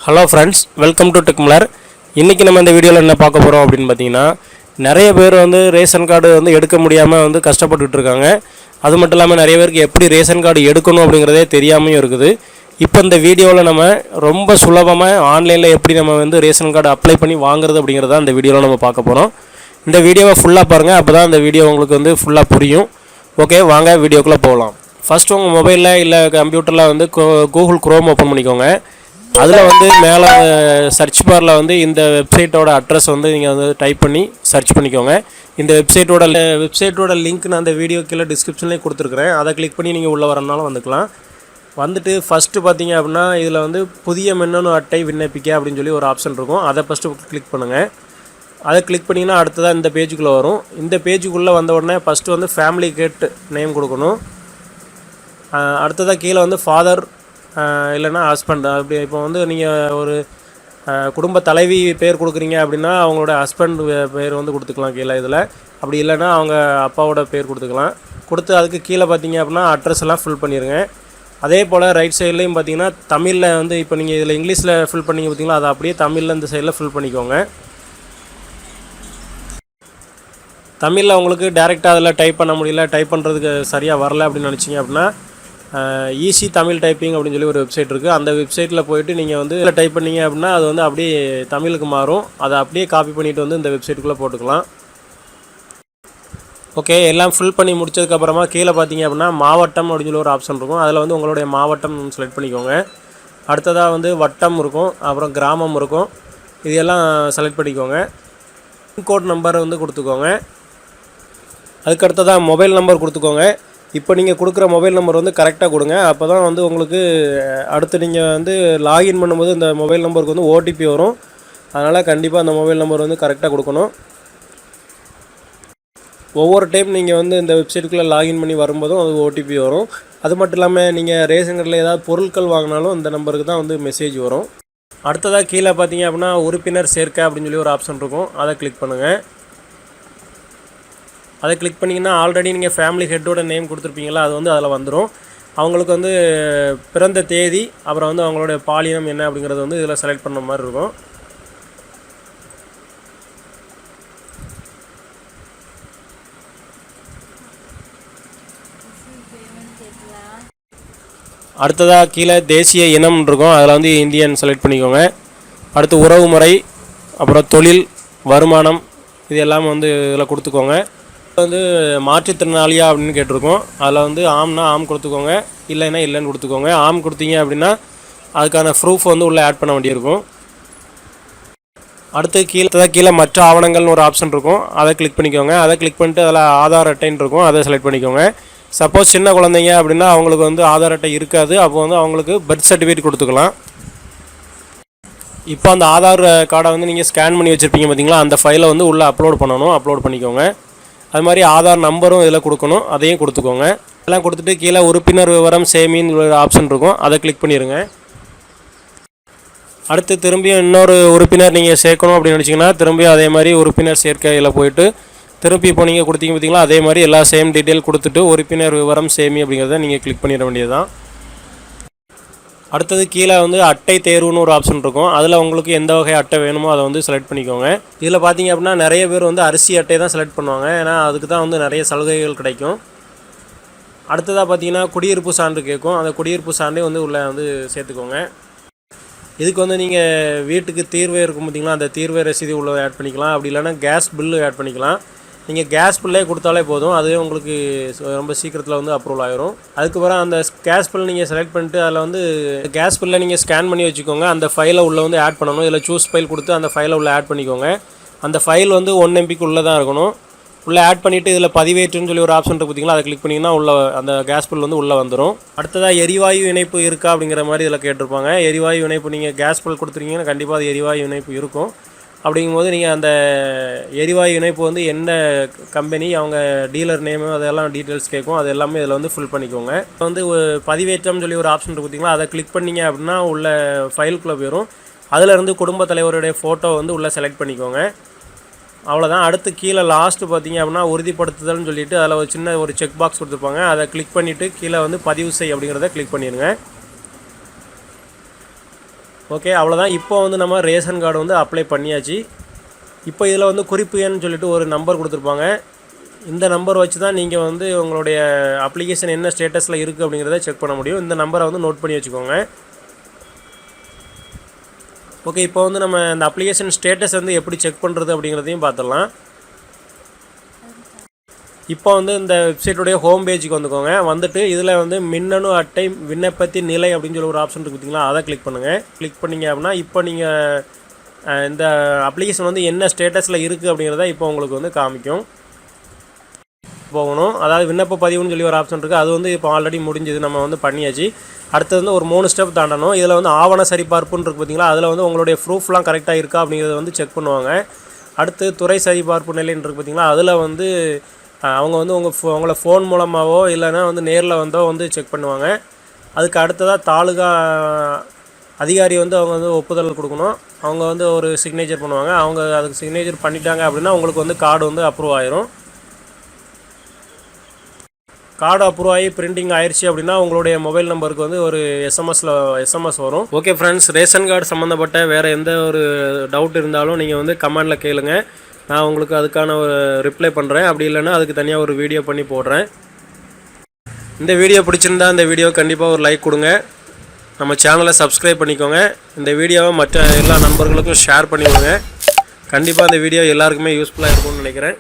Hello friends, welcome to Techmalar. இன்றைக்கி நம்ம இந்த வீடியோவில் என்ன பார்க்க போகிறோம் அப்படின்னு பார்த்தீங்கன்னா, நிறைய பேர் ரேஷன் கார்டு எடுக்க முடியாமல் கஷ்டப்பட்டுட்டு இருக்காங்க. அது மட்டும் இல்லாமல் நிறைய பேருக்கு எப்படி ரேஷன் கார்டு எடுக்கணும் அப்படிங்கிறதே தெரியாமையும் இருக்குது. இப்போ இந்த வீடியோவில் நம்ம ரொம்ப சுலபமாக ஆன்லைனில் எப்படி நம்ம ரேஷன் கார்டு அப்ளை பண்ணி வாங்குறது அப்படிங்கிறத இந்த வீடியோவில் நம்ம பார்க்க போகிறோம். இந்த வீடியோவை ஃபுல்லாக பாருங்கள், அப்போ தான் இந்த வீடியோ உங்களுக்கு ஃபுல்லாக புரியும். ஓகே, வாங்க வீடியோக்குள்ளே போகலாம். ஃபஸ்ட்டு உங்கள் மொபைலில் இல்லை கம்ப்யூட்டரில் கூகுள் குரோம் ஓப்பன் பண்ணிக்கோங்க. அதில் மேலே சர்ச் பாரில் இந்த வெப்சைட்டோட அட்ரஸ் நீங்கள் டைப் பண்ணி சர்ச் பண்ணிக்கோங்க. இந்த வெப்சைட்டோட லிங்க் நான் அந்த வீடியோ கீழே டிஸ்கிரிப்ஷன்லேயே கொடுத்துருக்குறேன். அதை கிளிக் பண்ணி நீங்கள் உள்ளே வரனாலும் வந்துக்கலாம். ஃபஸ்ட்டு பார்த்தீங்க அப்படின்னா இதில் புதிய மின்னணு அட்டை விண்ணப்பிக்க அப்படின்னு சொல்லி ஒரு ஆப்ஷன் இருக்கும். அதை ஃபஸ்ட்டு கிளிக் பண்ணுங்கள். அதை கிளிக் பண்ணிங்கன்னா அடுத்ததாக இந்த பேஜுக்குள்ளே வரும். இந்த பேஜுக்குள்ளே வந்த உடனே ஃபஸ்ட்டு ஃபேமிலி கேட் நேம் கொடுக்கணும். அடுத்ததாக கீழே ஃபாதர் இல்லைனா ஹஸ்பண்ட், அப்படி இப்போ நீங்கள் ஒரு குடும்ப தலைவி பேர் கொடுக்குறீங்க அப்படின்னா அவங்களோட ஹஸ்பண்ட் பேர் கொடுத்துக்கலாம் கீழே இதில். அப்படி இல்லைன்னா அவங்க அப்பாவோட பேர் கொடுத்துக்கலாம். கொடுத்து அதுக்கு கீழே பார்த்தீங்க அப்படின்னா அட்ரஸ் எல்லாம் ஃபில் பண்ணிடுங்க. அதே போல் ரைட் சைட்லேயும் பார்த்தீங்கன்னா தமிழில் இப்போ நீங்கள் இதில் இங்கிலீஷில் ஃபில் பண்ணிங்க பார்த்தீங்களா, அதை அப்படியே தமிழில் இந்த சைடில் ஃபில் பண்ணிக்கோங்க. தமிழில் உங்களுக்கு டேரெக்டாக அதில் டைப் பண்ண முடியல, டைப் பண்ணுறதுக்கு சரியாக வரல அப்படின்னு நினச்சிங்க அப்படின்னா ஈஸி தமிழ் டைப்பிங் அப்படின்னு சொல்லி ஒரு வெப்சைட் இருக்குது. அந்த வெப்சைட்டில் போய்ட்டு நீங்கள் டைப் பண்ணிங்க அப்படின்னா அது அப்படியே தமிழுக்கு மாறும். அதை அப்படியே காப்பி பண்ணிவிட்டு இந்த வெப்சைட்டுக்குள்ளே போட்டுக்கலாம். ஓகே, எல்லாம் ஃபில் பண்ணி முடிச்சதுக்கப்புறமா கீழே பார்த்தீங்க அப்படின்னா மாவட்டம் அப்படின்னு சொல்லி ஒரு ஆப்ஷன் இருக்கும். அதில் உங்களுடைய மாவட்டம் செலக்ட் பண்ணிக்கோங்க. அடுத்ததாக வட்டம் இருக்கும், அப்புறம் கிராமம் இருக்கும். இதெல்லாம் செலக்ட் பண்ணிக்கோங்க. பின்கோட் நம்பர் கொடுத்துக்கோங்க. அதுக்கடுத்ததாக மொபைல் நம்பர் கொடுத்துக்கோங்க. இப்போ நீங்கள் கொடுக்குற மொபைல் நம்பர் கரெக்டாக கொடுங்க. அப்போ தான் உங்களுக்கு அடுத்து நீங்கள் லாகின் பண்ணும்போது இந்த மொபைல் நம்பருக்கு ஓடிபி வரும். அதனால் கண்டிப்பாக அந்த மொபைல் நம்பர் கரெக்டாக கொடுக்கணும். ஒவ்வொரு டைம் நீங்கள் இந்த வெப்சைட்டுக்குள்ளே லாகின் பண்ணி வரும்போதும் அது ஓடிபி வரும். அது மட்டும் இல்லாமல் நீங்கள் ரேஷன் கடையில் ஏதாவது பொருட்கள் வாங்கினாலும் இந்த நம்பருக்கு தான் மெசேஜ் வரும். அடுத்ததாக கீழே பார்த்தீங்க அப்படின்னா உறுப்பினர் சேர்க்க அப்படின்னு சொல்லி ஒரு ஆப்ஷன் இருக்கும். அதை கிளிக் பண்ணுங்கள். அதை கிளிக் பண்ணிங்கன்னா ஆல்ரெடி நீங்கள் ஃபேமிலி ஹெட்டோட நேம் கொடுத்துருப்பீங்களா, அது அதில் வந்துடும். அவங்களுக்கு பிறந்த தேதி, அப்புறம் அவங்களுடைய பாலினம் என்ன அப்படிங்கிறது இதில் செலக்ட் பண்ண மாதிரி இருக்கும். அடுத்ததாக கீழே தேசிய இனம் இருக்கும். அதில் இந்தியன் செலக்ட் பண்ணிக்கோங்க. அடுத்து உறவு முறை, அப்புறம் தொழில், வருமானம், இது எல்லாம் இதில் கொடுத்துக்கோங்க. மாற்றுத்திறனாளியா அப்படின்னு கேட்டிருக்கோம். அதில் ஆம்னா ஆம் கொடுத்துக்கோங்க, இல்லைன்னா இல்லைன்னு கொடுத்துக்கோங்க. ஆம் கொடுத்தீங்க அப்படின்னா அதுக்கான ப்ரூஃப் உள்ளே ஆட் பண்ண வேண்டியிருக்கும். அடுத்து கீழே மற்ற ஆவணங்கள்னு ஒரு ஆப்ஷன் இருக்கும். அதை கிளிக் பண்ணிக்கோங்க. அதை கிளிக் பண்ணிட்டு அதில் ஆதார் அட்டைன்னு இருக்கும். அதை செலக்ட் பண்ணிக்கோங்க. சப்போஸ் சின்ன குழந்தைங்க அப்படின்னா அவங்களுக்கு ஆதார் அட்டை இருக்காது. அப்போ அவங்களுக்கு பர்த் சர்டிஃபிகேட் கொடுத்துக்கலாம். இப்போ அந்த ஆதார் கார்டை நீங்கள் ஸ்கேன் பண்ணி வச்சுருப்பீங்க பார்த்தீங்களா, அந்த ஃபைலை உள்ளே அப்லோட் பண்ணணும். அப்லோட் பண்ணிக்கோங்க. அது மாதிரி ஆதார் நம்பரும் இதில் கொடுக்கணும், அதையும் கொடுத்துக்கோங்க. எல்லாம் கொடுத்துட்டு கீழே உறுப்பினர் விவரம் சேமின்னு ஒரு ஆப்ஷன் இருக்கும். அதை கிளிக் பண்ணிடுங்க. அடுத்து திரும்பியும் இன்னொரு உறுப்பினர் நீங்கள் சேர்க்கணும் அப்படின்னு நினச்சிங்கன்னா திரும்பியும் அதே மாதிரி உறுப்பினர் சேர்க்கையில் போயிட்டு திருப்பி இப்போ நீங்கள் கொடுத்தீங்க பார்த்தீங்களா, அதே மாதிரி எல்லா சேம் டீட்டெயில் கொடுத்துட்டு உறுப்பினர் விவரம் சேமி அப்படிங்கிறத நீங்கள் கிளிக் பண்ணிட வேண்டியதுதான். அடுத்தது கீழே அட்டை தேர்வுன்னு ஒரு ஆப்ஷன் இருக்கும். அதில் உங்களுக்கு எந்த வகை அட்டை வேணுமோ அதை செலக்ட் பண்ணிக்கோங்க. இதில் பார்த்தீங்க அப்படின்னா நிறைய பேர் அரிசி அட்டை தான் செலக்ட் பண்ணுவாங்க. ஏன்னா அதுக்கு தான் நிறைய சலுகைகள் கிடைக்கும். அடுத்ததாக பார்த்தீங்கன்னா குடியிருப்பு சான்று கேட்கும். அந்த குடியிருப்பு சான்றே உள்ளே சேர்த்துக்கோங்க. இதுக்கு நீங்கள் வீட்டுக்கு தீர்வை இருக்கும் பார்த்தீங்களா, அந்த தீர்வை ரசீது உள்ளே ஆட் பண்ணிக்கலாம். அப்படி இல்லைன்னா கேஸ் பில்லு ஆட் பண்ணிக்கலாம். நீங்கள் கேஸ் பில்லே கொடுத்தாலே போதும், அதுவே உங்களுக்கு ரொம்ப சீக்கிரத்தில் அப்ரூவல் ஆகிரும். அதுக்கப்புறம் அந்த கேஸ் பில் நீங்கள் செலக்ட் பண்ணிட்டு அதில் கேஸ் பில்லை நீங்கள் ஸ்கேன் பண்ணி வச்சுக்கோங்க. அந்த ஃபைலை உள்ளே ஆட் பண்ணணும். இதில் சூஸ் ஃபைல் கொடுத்து அந்த ஃபைலை உள்ளே ஆட் பண்ணிக்கோங்க. அந்த ஃபைல் 1 MB உள்ளே தான் இருக்கணும். உள்ளே ஆட் பண்ணிவிட்டு இதில் பதிவேற்றுன்னு சொல்லி ஒரு ஆப்ஷன் இருக்குது பார்த்தீங்களா, அதை கிளிக் பண்ணிங்கன்னா உள்ள அந்த கேஸ் பில் உள்ளே வந்துடும். அடுத்ததாக எரிவாயு இணைப்பு இருக்கா அப்படிங்கிற மாதிரி இதில் கேட்டிருப்பாங்க. எரிவாயு இணைப்பு நீங்கள் கேஸ் பில் கொடுத்துருக்கீங்கன்னா கண்டிப்பாக அது எரிவாயு இணைப்பு இருக்கும். அப்படிங்கும்போது நீங்கள் அந்த எரிவாயு இணைப்பு என்ன கம்பெனி, அவங்க டீலர் நேமு, அதெல்லாம் டீட்டெயில்ஸ் கேட்கும். அது எல்லாமே இதில் ஃபில் பண்ணிக்கோங்க. இப்போ பதிவேற்றம் சொல்லி ஒரு ஆப்ஷன் இருக்குது பார்த்தீங்களா, அதை கிளிக் பண்ணிங்க அப்படின்னா உள்ள ஃபைலுக்குள்ளே போயிடும். அதிலிருந்து குடும்ப தலைவருடைய ஃபோட்டோ உள்ளே செலக்ட் பண்ணிக்கோங்க. அவ்வளோதான். அடுத்து கீழே லாஸ்ட்டு பார்த்தீங்க அப்படின்னா உறுதிப்படுத்துதல்னு சொல்லிவிட்டு அதில் ஒரு சின்ன ஒரு செக் பாக்ஸ் கொடுத்துருப்பாங்க. அதை கிளிக் பண்ணிவிட்டு கீழே பதிவு செய் அப்படிங்கிறத கிளிக் பண்ணிடுங்க. ஓகே, அவ்வளோதான். இப்போ வந்து நம்ம ரேஷன் கார்டு வந்து அப்ளை பண்ணியாச்சு. இப்போ இதில் வந்து குறிப்பு எண் சொல்லிட்டு ஒரு நம்பர் கொடுத்துருப்பாங்க. இந்த நம்பர் வச்சு தான் நீங்கள் வந்து உங்களுடைய அப்ளிகேஷன் என்ன ஸ்டேட்டஸில் இருக்குது அப்படிங்கிறத செக் பண்ண முடியும். இந்த நம்பரை வந்து நோட் பண்ணி வச்சுக்கோங்க. ஓகே, இப்போ வந்து நம்ம இந்த அப்ளிகேஷன் ஸ்டேட்டஸ் வந்து எப்படி செக் பண்ணுறது அப்படிங்கிறதையும் பார்த்துடலாம். இப்போ வந்து இந்த வெப்சைட்டுடைய ஹோம் பேஜுக்கு வந்துக்கோங்க. வந்துட்டு இதில் வந்து மின்னணு அட்டை விண்ணப்பத்தின் நிலை அப்படின்னு சொல்லி ஒரு ஆப்ஷன் இருக்குது பார்த்தீங்களா, அதை கிளிக் பண்ணுங்கள். கிளிக் பண்ணிங்க அப்படின்னா இப்போ நீங்கள் இந்த அப்ளிகேஷன் வந்து என்ன ஸ்டேட்டஸில் இருக்குது அப்படிங்கிறத இப்போ உங்களுக்கு வந்து காமிக்கும். போகணும், அதாவது விண்ணப்ப பதிவுன்னு சொல்லி ஒரு ஆப்ஷன் இருக்குது. அது வந்து இப்போ ஆல்ரெடி முடிஞ்சது, நம்ம வந்து பண்ணியாச்சு. அடுத்தது வந்து ஒரு 3 ஸ்டெப் தாண்டணும். இதில் வந்து ஆவண சரிபார்ப்புன்னு இருக்குது பார்த்தீங்களா, அதில் வந்து உங்களுடைய ப்ரூஃப்லாம் கரெக்டாக இருக்கா அப்படிங்கிறத வந்து செக் பண்ணுவாங்க. அடுத்து துறை சரிபார்ப்பு நிலைன்னு இருக்குது பார்த்தீங்களா, அதில் வந்து அவங்க வந்து உங்களை ஃபோன் மூலமாகவோ இல்லைன்னா வந்து நேரில் வந்தோ வந்து செக் பண்ணுவாங்க. அதுக்கு அடுத்ததாக தாலுகா அதிகாரி வந்து அவங்க வந்து ஒப்புதல் கொடுக்கணும். அவங்க வந்து ஒரு சிக்னேச்சர் பண்ணுவாங்க. அவங்க அதுக்கு சிக்னேச்சர் பண்ணிட்டாங்க அப்படின்னா உங்களுக்கு வந்து கார்டு வந்து அப்ரூவ் ஆயிரும். கார்டு அப்ரூவ் ஆகி பிரிண்டிங் ஆயிடுச்சு அப்படின்னா உங்களுடைய மொபைல் நம்பருக்கு வந்து ஒரு எஸ்எம்எஸ் வரும். ஓகே ஃப்ரெண்ட்ஸ், ரேஷன் கார்டு சம்மந்தப்பட்ட வேறு எந்த ஒரு டவுட் இருந்தாலும் நீங்கள் வந்து கமெண்டில் கேளுங்க. நான் உங்களுக்கு அதுக்கான ஒரு ரிப்ளை பண்ணுறேன். அப்படி இல்லைன்னா அதுக்கு தனியாக ஒரு வீடியோ பண்ணி போடுறேன். இந்த வீடியோ பிடிச்சிருந்தா இந்த வீடியோ கண்டிப்பாக ஒரு லைக் கொடுங்க. நம்ம சேனலை சப்ஸ்கிரைப் பண்ணிக்கோங்க. இந்த வீடியோவை மற்ற எல்லா நண்பர்களுக்கும் ஷேர் பண்ணிவிடுங்க. கண்டிப்பாக இந்த வீடியோ எல்லாருக்குமே யூஸ்ஃபுல்லாக இருக்கும்னு நினைக்கிறேன்.